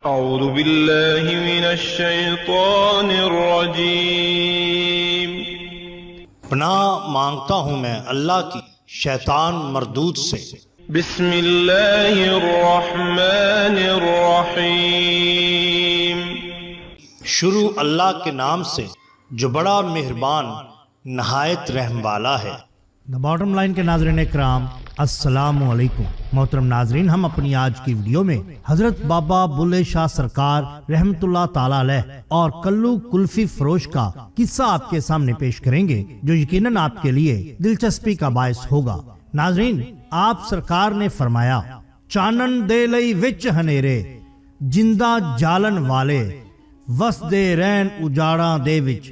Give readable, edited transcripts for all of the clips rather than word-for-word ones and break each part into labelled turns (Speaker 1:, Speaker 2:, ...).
Speaker 1: اعوذ باللہ من الشیطان الرجیم۔
Speaker 2: پناہ مانگتا ہوں میں اللہ کی شیطان مردود سے۔
Speaker 1: بسم اللہ الرحمن الرحیم۔
Speaker 2: شروع اللہ کے نام سے جو بڑا مہربان نہایت رحم والا ہے۔
Speaker 3: دا باٹم لائن کے ناظرین اکرام، السلام علیکم۔ محترم ناظرین، ہم اپنی آج کی ویڈیو میں حضرت بابا بلے شاہ سرکار رحمت اللہ تعالی علیہ اور کلو کلفی فروش کا قصہ آپ کے سامنے پیش کریں گے، جو یقیناً آپ کے لیے دلچسپی کا باعث ہوگا۔ ناظرین، آپ سرکار نے فرمایا، چانن دے لئی وچ ہنیرے جندہ جالن والے، وس دے رین اجاڑاں دے وچ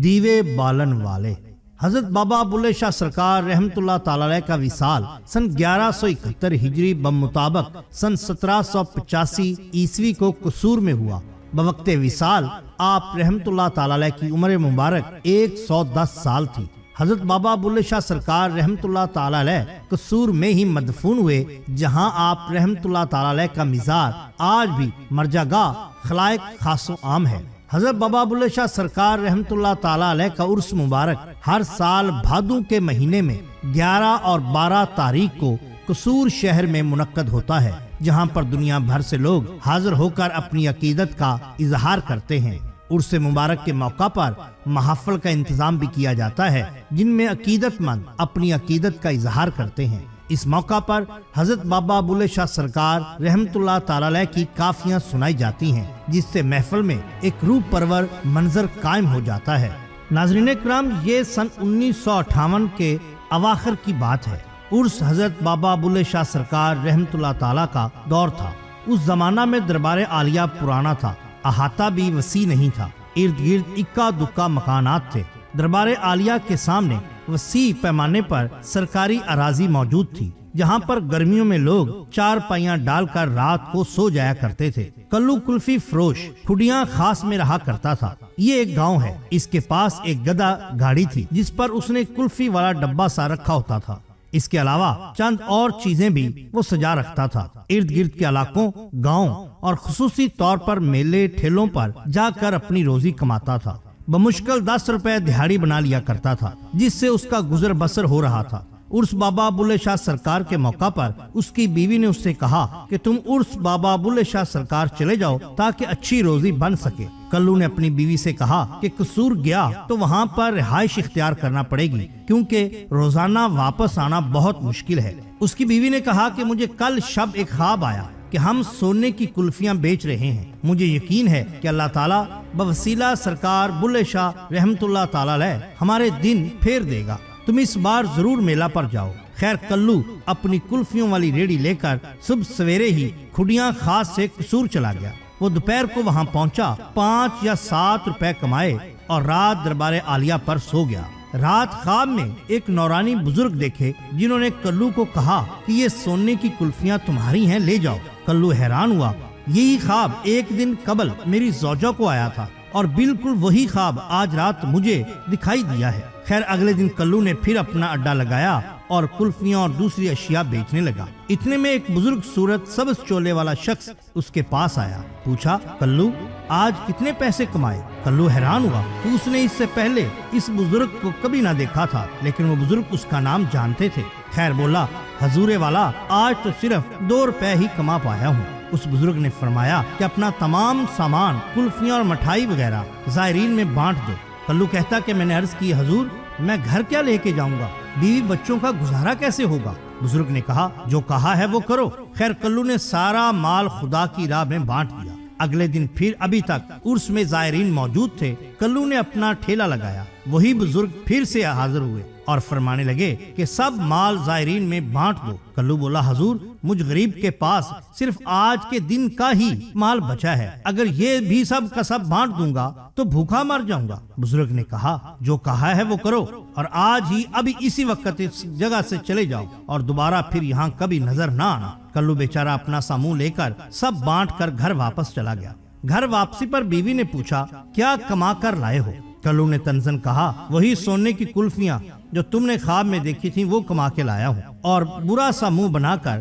Speaker 3: دیوے بالن والے۔ حضرت بابا بلے شاہ سرکار رحمت اللہ تعالی علیہ کا وصال سن 1171 ہجری بمطابق سن 1785 عیسوی کو قصور میں ہوا۔ بوقت وصال آپ رحمت اللہ تعالی علیہ کی عمر مبارک 110 سال تھی۔ حضرت بابا بلے شاہ سرکار رحمت اللہ تعالی علیہ قصور میں ہی مدفون ہوئے، جہاں آپ رحمت اللہ تعالی علیہ کا مزار آج بھی مرجعگاہ خلائق خاص و عام ہے۔ حضرت بابا بلے شاہ سرکار رحمت اللہ تعالی علیہ کا عرس مبارک ہر سال بھادو کے مہینے میں 11 اور 12 تاریخ کو قصور شہر میں منعقد ہوتا ہے، جہاں پر دنیا بھر سے لوگ حاضر ہو کر اپنی عقیدت کا اظہار کرتے ہیں۔ عرس مبارک کے موقع پر محافل کا انتظام بھی کیا جاتا ہے، جن میں عقیدت مند اپنی عقیدت کا اظہار کرتے ہیں۔ اس موقع پر حضرت بابا بلے شاہ سرکار رحمت اللہ تعالی علیہ کی کافیاں سنائی جاتی ہیں، جس سے محفل میں ایک روح پرور منظر قائم ہو جاتا ہے۔ ناظرین کرام، یہ سن 1958 کے اواخر کی بات ہے۔ عرس حضرت بابا بلے شاہ سرکار رحمت اللہ تعالی کا دور تھا۔ اس زمانہ میں دربار عالیہ پرانا تھا، احاطہ بھی وسیع نہیں تھا، ارد گرد اکا دکا مکانات تھے۔ دربار عالیہ کے سامنے وسیع پیمانے پر سرکاری اراضی موجود تھی، جہاں پر گرمیوں میں لوگ چار پائیاں ڈال کر رات کو سو جایا کرتے تھے۔ کلو کلفی فروش کھڈیاں خاص میں رہا کرتا تھا۔ یہ ایک گاؤں ہے۔ اس کے پاس ایک گدھا گاڑی تھی، جس پر اس نے کلفی والا ڈبہ سا رکھا ہوتا تھا۔ اس کے علاوہ چند اور چیزیں بھی وہ سجا رکھتا تھا۔ ارد گرد کے علاقوں، گاؤں اور خصوصی طور پر میلے ٹھیلوں پر جا کر اپنی روزی کماتا تھا۔ بمشکل 10 روپے دہاڑی بنا لیا کرتا تھا، جس سے اس کا گزر بسر ہو رہا تھا۔ عرس بابا بلے شاہ سرکار کے موقع پر اس کی بیوی نے اس سے کہا کہ تم عرس بابا بلے شاہ سرکار چلے جاؤ تاکہ اچھی روزی بن سکے۔ کلو نے اپنی بیوی سے کہا کہ قصور گیا تو وہاں پر رہائش اختیار کرنا پڑے گی، کیونکہ روزانہ واپس آنا بہت مشکل ہے۔ اس کی بیوی نے کہا کہ مجھے کل شب ایک خواب آیا کہ ہم سونے کی کلفیاں بیچ رہے ہیں۔ مجھے یقین ہے کہ اللہ تعالیٰ بوسیلہ سرکار بلے شاہ رحمت اللہ تعالی علیہ ہمارے دن پھیر دے گا۔ تم اس بار ضرور میلہ پر جاؤ۔ خیر، کلو اپنی کلفیوں والی ریڑھی لے کر صبح سویرے ہی کھڈیاں خاص سے قصور چلا گیا۔ وہ دوپہر کو وہاں پہنچا، 5 یا 7 روپے کمائے اور رات دربار عالیہ پر سو گیا۔ رات خواب میں ایک نورانی بزرگ دیکھے، جنہوں نے کلو کو کہا کہ یہ سونے کی کلفیاں تمہاری ہیں، لے جاؤ۔ کلو حیران ہوا، یہی خواب ایک دن قبل میری زوجہ کو آیا تھا اور بالکل وہی خواب آج رات مجھے دکھائی دیا ہے۔ خیر، اگلے دن کلو نے پھر اپنا اڈا لگایا اور کلفیاں اور دوسری اشیاء بیچنے لگا۔ اتنے میں ایک بزرگ صورت سبز چولے والا شخص اس کے پاس آیا۔ پوچھا، کلو آج کتنے پیسے کمائے؟ کلو حیران ہوا کہ اس نے اس سے پہلے اس بزرگ کو کبھی نہ دیکھا تھا، لیکن وہ بزرگ اس کا نام جانتے تھے۔ خیر، بولا، حضور والا، آج تو صرف 2 روپے ہی کما پایا ہوں۔ اس بزرگ نے فرمایا کہ اپنا تمام سامان، کلفیاں اور مٹھائی وغیرہ زائرین میں بانٹ دو۔ کلو کہتا کہ میں نے عرض کی، حضور میں گھر کیا لے کے جاؤں گا؟ بیوی بچوں کا گزارا کیسے ہوگا؟ بزرگ نے کہا، جو کہا ہے وہ کرو۔ خیر، کلو نے سارا مال خدا کی راہ میں بانٹ دیا۔ اگلے دن پھر ابھی تک عرس میں زائرین موجود تھے۔ کلو نے اپنا ٹھیلا لگایا، وہی بزرگ پھر سے حاضر ہوئے اور فرمانے لگے کہ سب مال زائرین میں بانٹ دو۔ کلو بولا، حضور مجھ غریب کے پاس صرف آج کے دن کا ہی مال بچا ہے، اگر یہ بھی سب کا سب بانٹ دوں گا تو بھوکا مر جاؤں گا۔ بزرگ نے کہا، جو کہا ہے وہ کرو، اور آج ہی ابھی اسی وقت اس جگہ سے چلے جاؤ اور دوبارہ پھر یہاں کبھی نظر نہ آنا۔ کلو بیچارہ اپنا ساموں لے کر سب بانٹ کر گھر واپس چلا گیا۔ گھر واپسی پر بیوی نے پوچھا، کیا کما کر لائے ہو؟ کلو نے تنزن کہا، وہی سونے کی کلفیاں جو تم نے خواب میں دیکھی تھی وہ کما کے لایا ہوں، اور برا سا منہ بنا کر